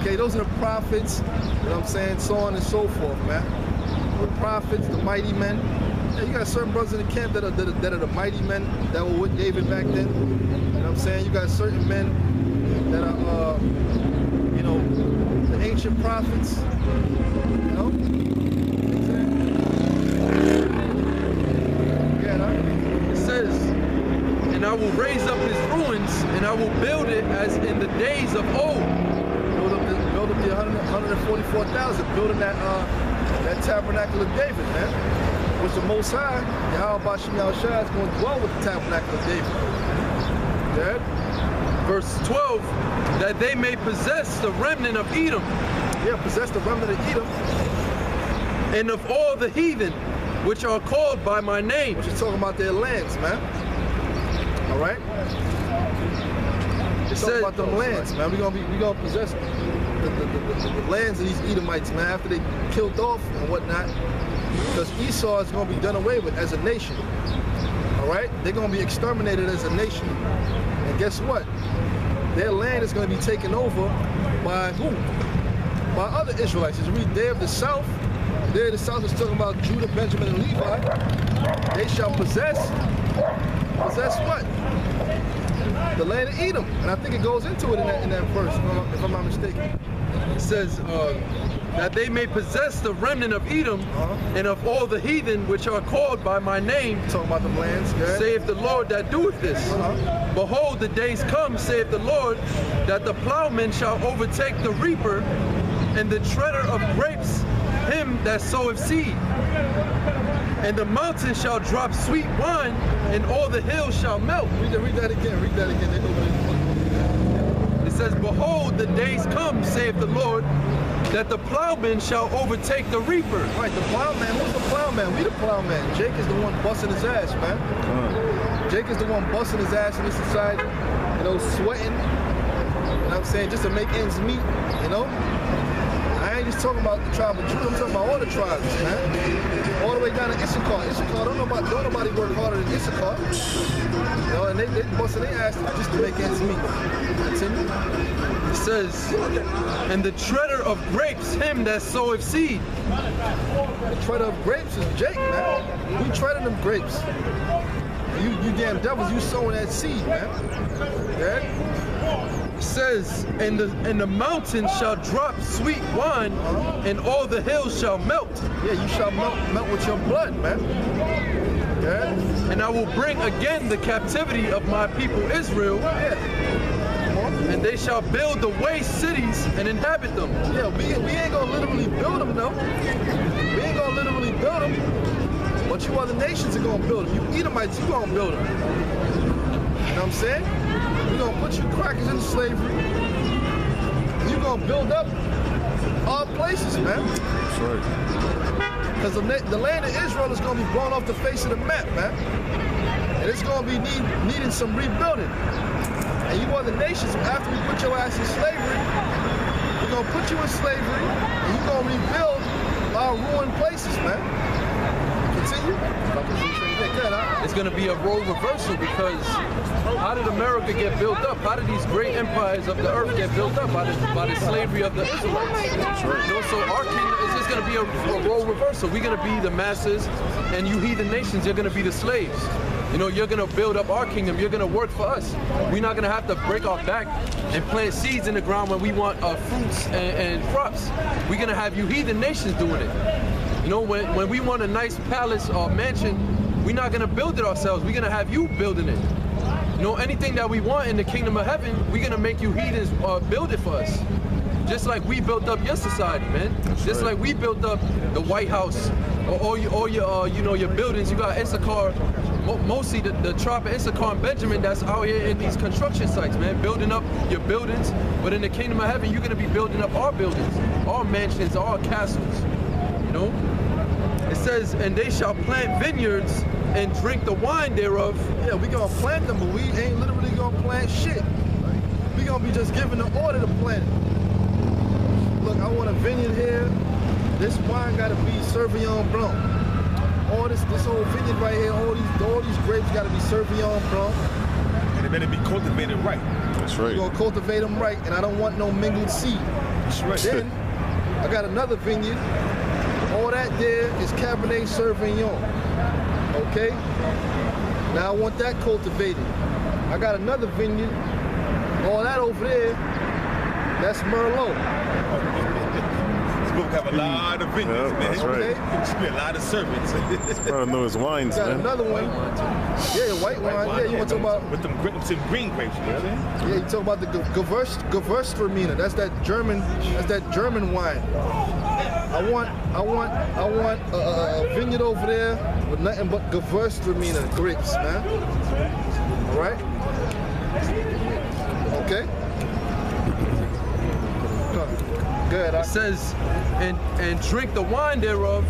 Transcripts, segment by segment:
Okay, those are the prophets, you know what I'm saying, so on and so forth, man. The prophets, the mighty men. Yeah, you got certain brothers in the camp that are the mighty men that were with David back then. You know what I'm saying? You got certain men that are, you know, the ancient prophets. You know? It says, and I will raise up his ruins, and I will build it as in the days of old. Build up the 144,000, building that tabernacle of David, man. Which the Most High, Yahweh Bashim Yahushua, is going to dwell with the tabernacle of David. Yeah? Verse 12, that they may possess the remnant of Edom. Yeah, possess the remnant of Edom. And of all the heathen, which are called by my name. Which is talking about their lands, man. All right? It's talking about them lands, man. We're gonna possess the lands of these Edomites, man, after they killed off and whatnot. Because Esau is gonna be done away with as a nation. All right? They're gonna be exterminated as a nation. And guess what? Their land is gonna be taken over by who? By other Israelites. As we read there of the south. There of the south is talking about Judah, Benjamin, and Levi. They shall possess what? The land of Edom. And I think it goes into it in that verse, if I'm not mistaken. It says that they may possess the remnant of Edom and of all the heathen which are called by my name. Talking about the lands, saith the Lord that doeth this. Behold, the days come, saith the Lord, that the plowman shall overtake the reaper, and the treader of grapes him that soweth seed. And the mountain shall drop sweet wine, and all the hills shall melt. Read that again. It says, behold, the days come, saith the Lord, that the plowman shall overtake the reaper. Right, the plowman. Who's the plowman? We the plowman. Jake is the one busting his ass, man. Jake is the one busting his ass in this society, you know, sweating, you know what I'm saying, just to make ends meet, you know? I ain't just talking about the tribe of Judah, I'm talking about all the tribes, man. All the way down to Issachar. Issachar, don't nobody work harder than Issachar. You know, and they busting their ass just to make ends meet. Continue. It says, and the treader of grapes, him that soweth seed. The treader of grapes is Jake, man. We treading them grapes. You damn devils, you sowing that seed, man. Yeah? It says, and the mountain shall drop sweet wine, and all the hills shall melt. Yeah, you shall melt with your blood, man. Yeah? And I will bring again the captivity of my people Israel. Yeah. And they shall build the waste cities and inhabit them. Yeah, we ain't gonna literally build them, though. We ain't gonna literally build them. But you other nations are gonna build them. You Edomites, you gonna build them. You know what I'm saying? We're gonna put you crackers into slavery. And you're gonna build up all places, man. That's right. Because the land of Israel is gonna be blown off the face of the map, man. And it's gonna be needing some rebuilding. And you other nations, after we put your ass in slavery, we're gonna put you in slavery, and you're gonna rebuild our ruined places, man. Continue. It's going to be a role reversal, because how did America get built up? How did these great empires of the earth get built up? By the slavery of the Israelites. You know, so our kingdom is just going to be a role reversal. We're going to be the masses, and you heathen nations, you're going to be the slaves. You know, you're going to build up our kingdom. You're going to work for us. We're not going to have to break our back and plant seeds in the ground when we want fruits and crops. We're going to have you heathen nations doing it. You know, when we want a nice palace or mansion, we're not going to build it ourselves. We're going to have you building it. You know, anything that we want in the kingdom of heaven, we're going to make you heathens build it for us. Just like we built up your society, man. Just like we built up the White House, or all your you know, your buildings. You got Issachar, mostly the tribe of Issachar and Benjamin that's out here in these construction sites, man, building up your buildings. But in the kingdom of heaven, you're going to be building up our buildings, our mansions, our castles. You know, it says, and they shall plant vineyards and drink the wine thereof. Yeah, we gonna plant them, but we ain't literally gonna plant shit. We gonna be just given the order to plant it. Look, I want a vineyard here. This wine gotta be Sauvignon Blanc. All this whole vineyard right here, all these grapes gotta be Sauvignon Blanc. And it better be cultivated right. That's right. We're gonna cultivate them right, and I don't want no mingled seed. Then I got another vineyard. All that there is Cabernet Sauvignon. Okay? Now I want that cultivated. I got another vineyard. All that over there, that's Merlot. We'll have a lot of vineyards, man. That's right. It's gonna be a lot of servants. Probably know his wines, Got man. another one. Yeah, white wine. Yeah, you want to talk about? With some green grapes, you know what I'm saying? Yeah, you talk about the Gewürztraminer. That's that German wine. I want a vineyard over there with nothing but Gewürztraminer grapes, man. All right. Okay. Good. It says, and drink the wine thereof.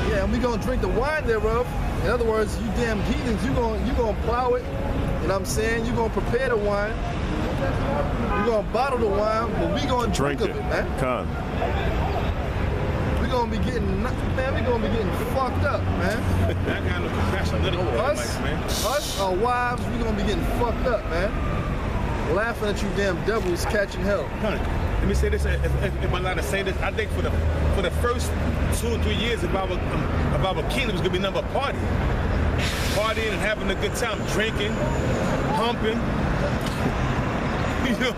Yeah, and we gonna drink the wine thereof. In other words, you damn heathens, you gonna plow it. You know what I'm saying? You gonna prepare the wine. You gonna bottle the wine, but we gonna drink of it, man. Con. We gonna be getting, man. We gonna be getting fucked up, man. That kind of compassion, little Us, our wives, we gonna be getting fucked up, man. Laughing at you damn devils catching hell. Let me say this, if I'm allowed to say this, I think for the first 2 or 3 years of our kingdom is gonna be number party. Partying and having a good time, drinking, humping. You know,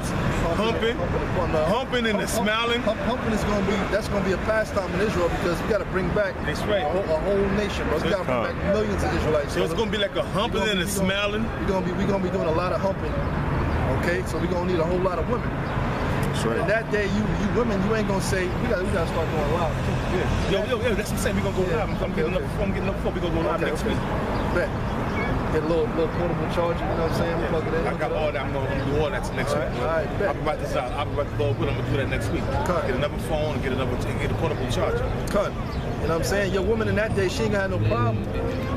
humping and the smiling. Humping is that's gonna be a pastime in Israel because we gotta bring back That's right. a whole nation, bro. We gotta bring back millions of Israelites. So it's gonna be like a humping and a smiling. We're gonna be doing a lot of humping. Okay, so we're gonna need a whole lot of women. That's right. And that day, you women, you ain't gonna say we gotta start going live. Yeah. Yo, that's what I'm saying. We gonna go live. I'm getting up before we gonna go live next week. Bet. Get a little portable charger, you know what I'm saying? Yeah. Plug it in. I got all that. I'm gonna do all that next week. All right, bet. I'll be about this out. I'll be about to go with. I'm gonna do that next week. Cut. Get another phone, get a portable charger. Cut. You know what I'm saying? Your woman in that day, she ain't gonna have no problem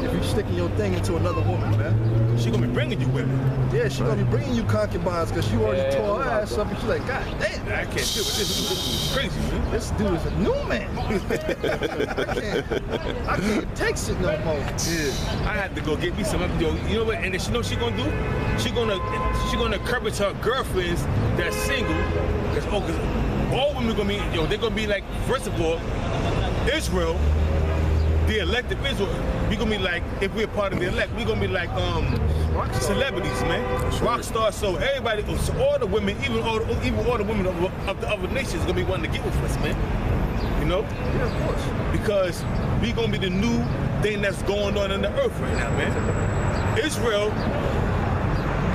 if you sticking your thing into another woman, man. She gonna be bringing you women. Yeah, she gonna be bringing you concubines because you already tore her ass up and she's like, God damn. I can't deal with this. This is crazy, man. This dude is a new man. I can't take shit no more. Yeah. I had to go get me some. Yo, you know what? And then she know what she gonna do? She gonna encourage her girlfriends that's single. Cause all women gonna be, they're gonna be like, first of all, Israel, the elect of Israel, we gonna be like, if we're part of the elect, we gonna be like celebrities, man, rock stars. So everybody, so all the women, even all the women of the other nations, gonna be wanting to get with us, man. You know? Yeah, of course. Because we gonna be the new thing that's going on in the earth right now, man. Israel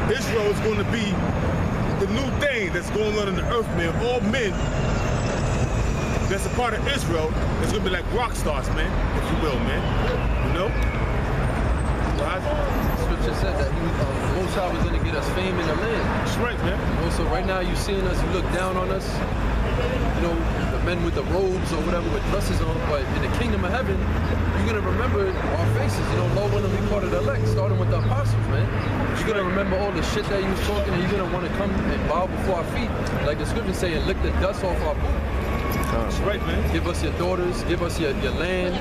is gonna be the new thing that's going on in the earth, man. All men that's a part of Israel is gonna be like rock stars, man, if you will, man. You know? Scripture said that Most High was going to get us fame in the land. That's right, man. So right now you seeing us, you look down on us, the men with the robes or whatever with dresses on, but in the kingdom of heaven, you're going to remember our faces. Lord willing, we part of the elect, starting with the apostles, man. You're going to remember all the shit that he was talking, and you're going to want to come and bow before our feet, like the scripture say, and lick the dust off our boot. That's right, man. Give us your daughters, give us your land,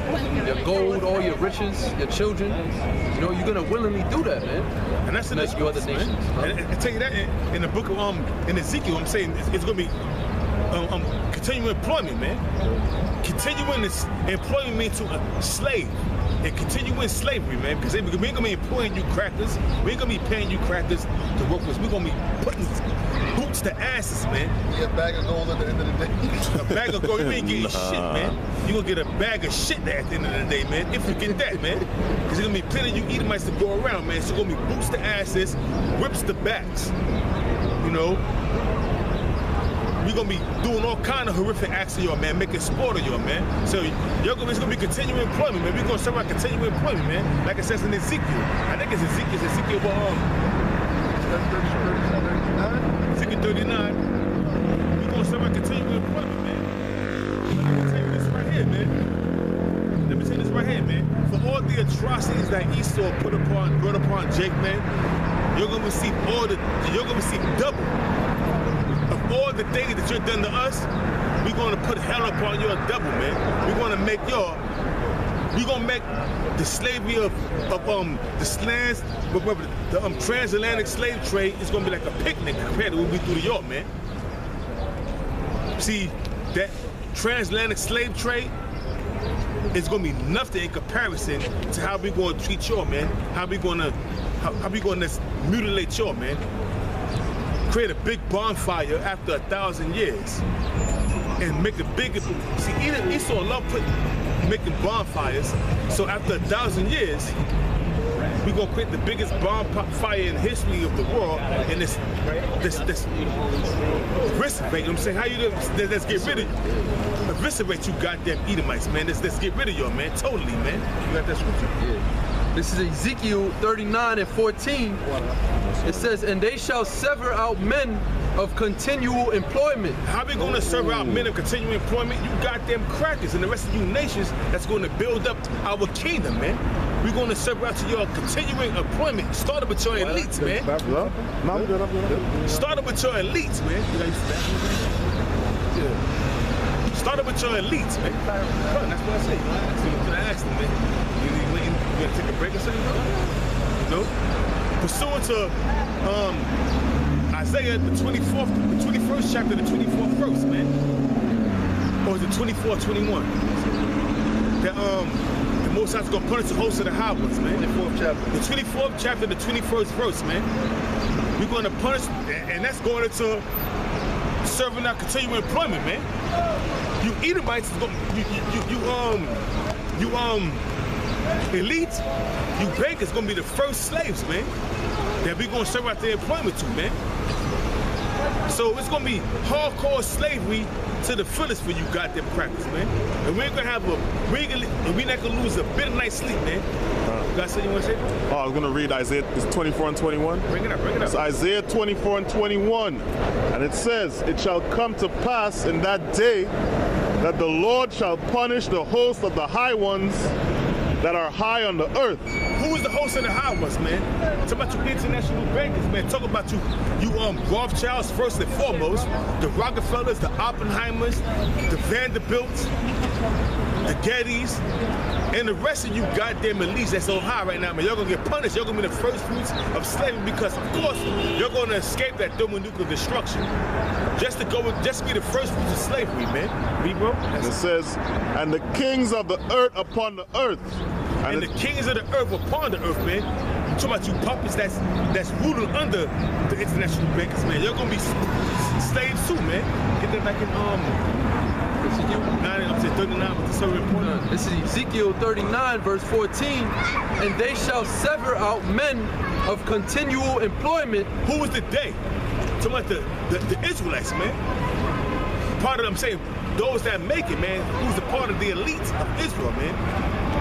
your gold, all your riches, your children. You're gonna willingly do that, man. And that's in the other nations. And I tell you that in the book of in Ezekiel, I'm saying it's gonna be continuing employment, man. Continuing this employment means to a slave. And continuing slavery, man, because we ain't gonna be employing you crackers. We ain't gonna be paying you crackers to work with us. We're gonna be putting boots to asses, man. You get a bag of gold at the end of the day. A bag of gold, you ain't getting shit, man. You gonna get a bag of shit at the end of the day, man. If you get that, man. Because there's gonna be plenty of you Edomites to go around, man. So it's gonna be boots to asses, whips to backs. We're gonna be doing all kind of horrific acts to y'all, man, making sport of y'all, man. So it's gonna be continuing employment, man. We're gonna start continuing employment, man. Like it says in Ezekiel. I think it's Ezekiel 39. We're gonna start continuing employment, man. Let me tell you this right here, man. Let me tell you this right here, man. For all the atrocities that Esau brought upon Jake, man, you're gonna receive double. Of all the things that you've done to us, we're gonna put hell upon your double, man. We're gonna make the slavery of the transatlantic slave trade is gonna be like a picnic compared to what we do to y'all, man. See, that transatlantic slave trade is gonna be nothing in comparison to how we gonna treat y'all, man. How we gonna mutilate y'all, man. Create a big bonfire after 1,000 years and make a big. See, Esau love making bonfires. So after 1,000 years, we're gonna create the biggest bonfire in the history of the world, and this eviscerate. You know what I'm saying? How you let's get rid of you. Eviscerate you goddamn Edomites, man. Let's get rid of y'all, man. Totally, man. You got that scripture? Yeah. This is Ezekiel 39:14. It says, and they shall sever out men of continual employment. How we gonna serve out men of continual employment? You goddamn crackers and the rest of you nations that's gonna build up our kingdom, man. We're gonna serve out to your continuing employment. Started with your elites, man. Started with your elites, man. Started with your elites, man. That's what I say. So you could ask them, man. You gonna take a break or something? No. Pursuant to Isaiah, the 21st chapter, the 24th verse, man. Or is it 24:21? The Most High's gonna punish the host of the high ones, man. The 24th chapter, the 21st verse, man. We're gonna punish, and that's going into serving our continuing employment, man. You Edomites, elite, you bankers gonna be the first slaves, man, that we gonna serve out their employment to, man. So it's gonna be hardcore slavery to the fullest for you goddamn crackers, man. And we ain't gonna have we're not gonna lose a bit of night's sleep, man. You got something you wanna say? Oh, I was gonna read Isaiah 24 and 21. Bring it up. It's Isaiah 24 and 21. And it says, it shall come to pass in that day that the Lord shall punish the host of the high ones that are high on the earth. Who is the host of the high ones, man? Talk about you international bankers, man. Talk about you Rothschilds first and foremost, the Rockefellers, the Oppenheimers, the Vanderbilts, the Gettys, and the rest of you goddamn elites that's so high right now, man. Y'all gonna get punished. Y'all gonna be the first fruits of slavery because, of course, you're gonna escape that thermonuclear destruction. Just be the first fruits of slavery, man. Me, bro? And it says, and the kings of the earth upon the earth. And the kings of the earth upon the earth, man. I'm talking about you puppets that's rooted under the international bankers, man. You're gonna be slaves too, man. Get that back in 39 with the serving point. This is Ezekiel 39 verse 14. And they shall sever out men of continual employment. Who is the they? Talking about the Israelites, man. Part of them saying those that make it, man. Who's the part of the elite of Israel, man?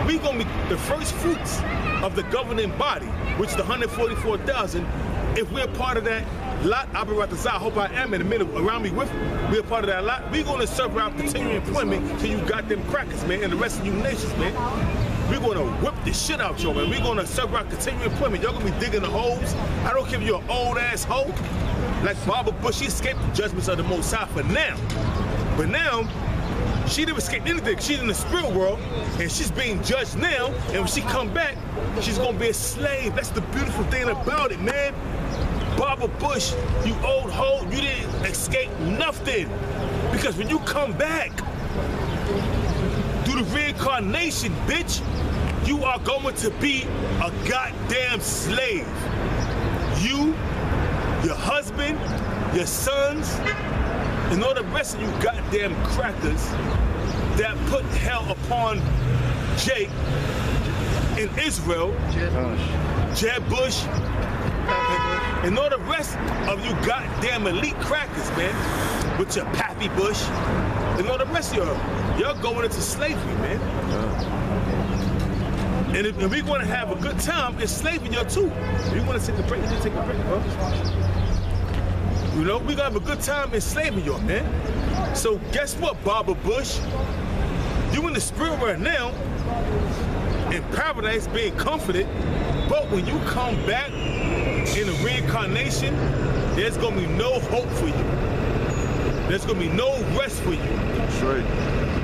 We gonna be the first fruits of the governing body, which is the 144,000. If we're part of that lot, I hope I am in a minute around me with me. We're part of that lot. We're gonna serve out continuing employment till you got them crackers, man, and the rest of you nations, man. We're gonna whip the shit out y'all, man. We're gonna serve out continuing employment. Y'all gonna be digging the holes. I don't care if you're an old ass hoe. Like Barbara Bush, she escaped the judgments of the Most High for now. But now, she didn't escape anything. She's in the spirit world, and she's being judged now. And when she come back, she's gonna be a slave. That's the beautiful thing about it, man. Barbara Bush, you old hoe, you didn't escape nothing. Because when you come back, through the reincarnation, bitch, you are going to be a goddamn slave. You, your husband, your sons, and all the rest of you goddamn crackers that put hell upon Jake in Israel, Jeb Bush, and all the rest of you goddamn elite crackers, man, with your Pappy Bush, and all the rest of y'all going into slavery, man. And if we want to have a good time, enslaving y'all too. If you want to take a break, take a break, bro. You know, we gonna have a good time enslaving y'all, man. So guess what, Barbara Bush? You in the spirit world now, in paradise, being comforted. But when you come back in the reincarnation, there's gonna be no hope for you. There's gonna be no rest for you. That's right.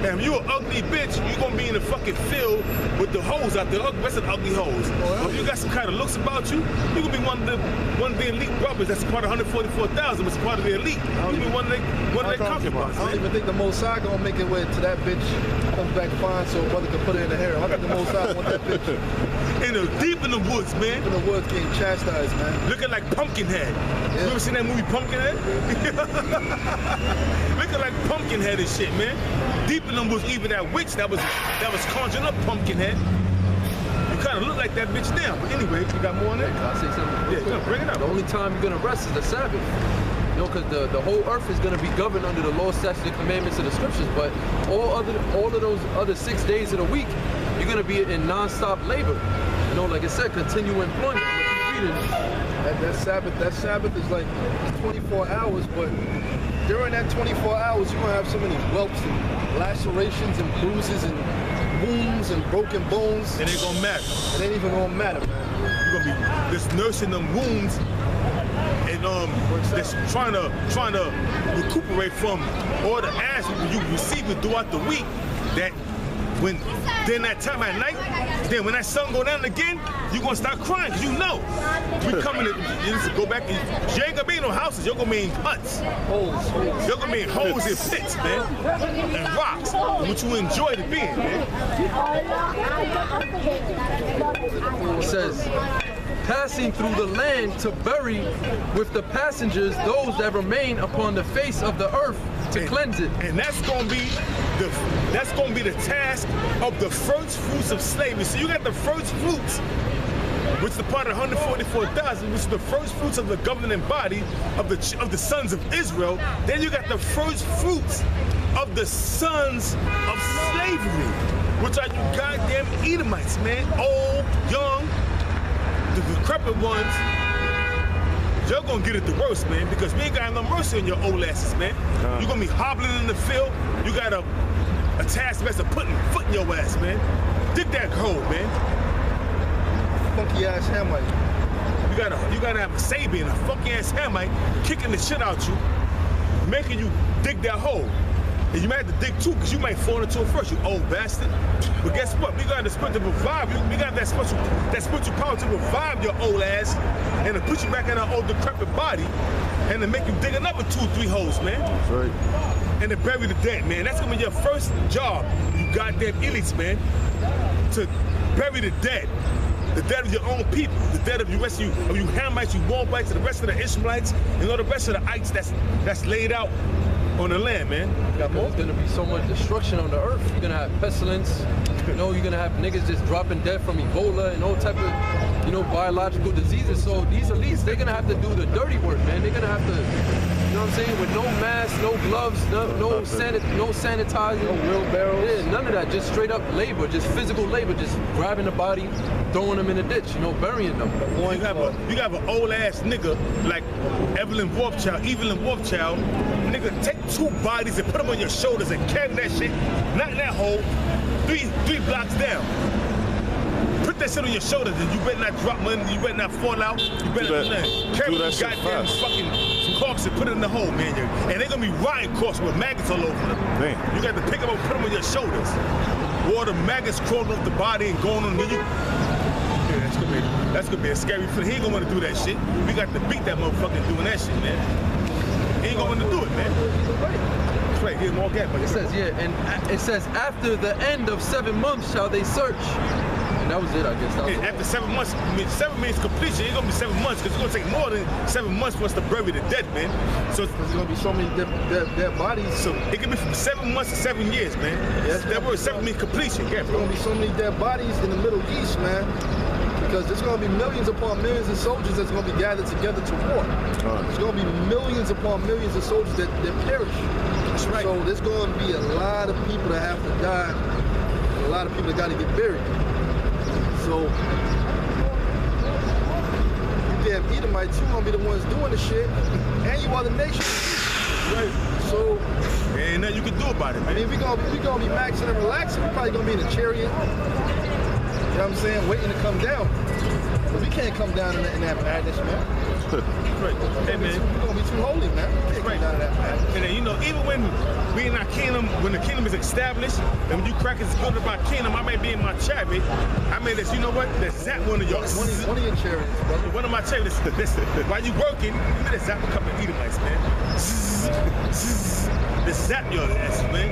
And if you an ugly bitch, you gonna be in the fucking field with the hoes out there, rest of the ugly hoes. If you got some kind of looks about you, you gonna be one of the elite brothers. That's part of 144,000, but it's part of the elite. You gonna be one of their concubines. I don't even think the Mossad gonna make it where to that bitch comes back fine so a brother can put her in the hair. I think the Mossad want that bitch Deep in the woods, man. in the woods getting chastised, man. Looking like Pumpkinhead. Yeah. You ever seen that movie Pumpkinhead? Looking like Pumpkinhead and shit, man. Deep in them was even that witch that was conjuring up Pumpkinhead. You kind of look like that bitch now. But anyway, you got more on that? Can I say something? Yeah, come on, bring it up. The only time you're gonna rest is the Sabbath. You know, because the whole earth is gonna be governed under the law, statutes, and commandments of the scriptures. But all of those other 6 days of the week, you're gonna be in non-stop labor. You know, like I said, continual employment. Reading. That Sabbath is like 24 hours, but during that 24 hours, you're gonna have so many whelps and lacerations and bruises and wounds and broken bones. It ain't gonna matter. It ain't even gonna matter, man. You're gonna be just nursing them wounds and just trying to recuperate from all the ass you receiving throughout the week. That when then that time at night, then when that sun go down again, you gonna start crying because you know we coming to you go back. You ain't gonna be in no houses. You're gonna be in huts. You're gonna be in holes and pits, man, and rocks, which you enjoy to be in, man. It says, passing through the land to bury with the passengers those that remain upon the face of the earth to cleanse it. And that's gonna be the task of the first fruits of slavery. So you got the first fruits, which is the part of 144,000, which is the first fruits of the governing body of the sons of Israel. Then you got the first fruits of the sons of slavery, which are you goddamn Edomites, man. Old, young, the decrepit ones. You're gonna get it the worst, man, because we ain't got no mercy on your old asses, man. You're gonna be hobbling in the field. You got a taskmaster putting foot in your ass, man. Dig that hole, man. Funky ass Hamite. You gotta have a Sabian, a funky ass Hamite, kicking the shit out you, making you dig that hole. And you might have to dig too, because you might fall into it first, you old bastard. But guess what? We got the spirit to revive you. We got that spiritual power to revive your old ass and to put you back in our old decrepit body and to make you dig another 2 or 3 holes, man. That's right. And to bury the dead, man. That's gonna be your first job, you goddamn elites, man. To bury the dead. The dead of your own people, the dead of you rest of you Hamites, you Moabites, and the rest of the Ishmaelites, and all the rest of the ites that's laid out on the land, man. There's gonna be so much destruction on the earth. You're gonna have pestilence. You know, you're gonna have niggas just dropping dead from Ebola and all type of, you know, biological diseases. So these elites, they're gonna have to do the dirty work, man. They're gonna have to, you know what I'm saying, with no mask, no gloves, no sanitizer, No wheelbarrows. Yeah, none of that. Just straight up labor, just physical labor, just grabbing the body, throwing them in the ditch, you know, burying them. You have an old ass nigga like Evelyn Wolfchild, nigga, take 2 bodies and put them on your shoulders and carry that shit, not in that hole, 3 blocks down. Put that shit on your shoulders and you better not drop money, you better not fall out, you better not carry that the shit goddamn fast. fucking corpse and put it in the hole, man. And they're gonna be rotting corpses with maggots all over them. Damn. You got to pick them up and put them on your shoulders. Or the maggots crawling off the body and going on you. Yeah, that's gonna be a scary feeling. He ain't gonna wanna do that shit. We got to beat that motherfucker doing that shit, man. He ain't gonna wanna do it, man. That's right, get him all gas, but It says, yeah, and it says, after the end of 7 months shall they search. And that was it, I guess. That was yeah, after 7 months, 7 means completion. It ain't gonna be 7 months because it's gonna take more than 7 months for us to bury the dead, man. So There's gonna be so many dead bodies. so it can be from 7 months to 7 years, man. Yes. That word 7 means completion. Yeah, There's bro. gonna be so many dead bodies in the Middle East, man. Because there's gonna be millions upon millions of soldiers that's gonna be gathered together to war. There's gonna be millions upon millions of soldiers that perish. That's right. So there's gonna be a lot of people that have to die, and a lot of people that gotta get buried. So you damn Edomites, you gonna be the ones doing the shit, and you are the nation. Right. So There ain't nothing you can do about it, I man. mean, we gonna be maxing and relaxing. We're probably gonna be in a chariot. You know what I'm saying? Waiting to come down. But we can't come down in that madness, man. Right. Hey, man. We're gonna be too holy, man. We can't come down in that madness. And then, you know, even when we in our kingdom when the kingdom is established, and when you crackers go to my kingdom, I may be in my chariot. I may let you know what? Let's zap one of y'all. One of your chariots, brother. One of my chariots. Listen, while you working, let's zap a couple of Edomites, man. Let's zap your ass, man.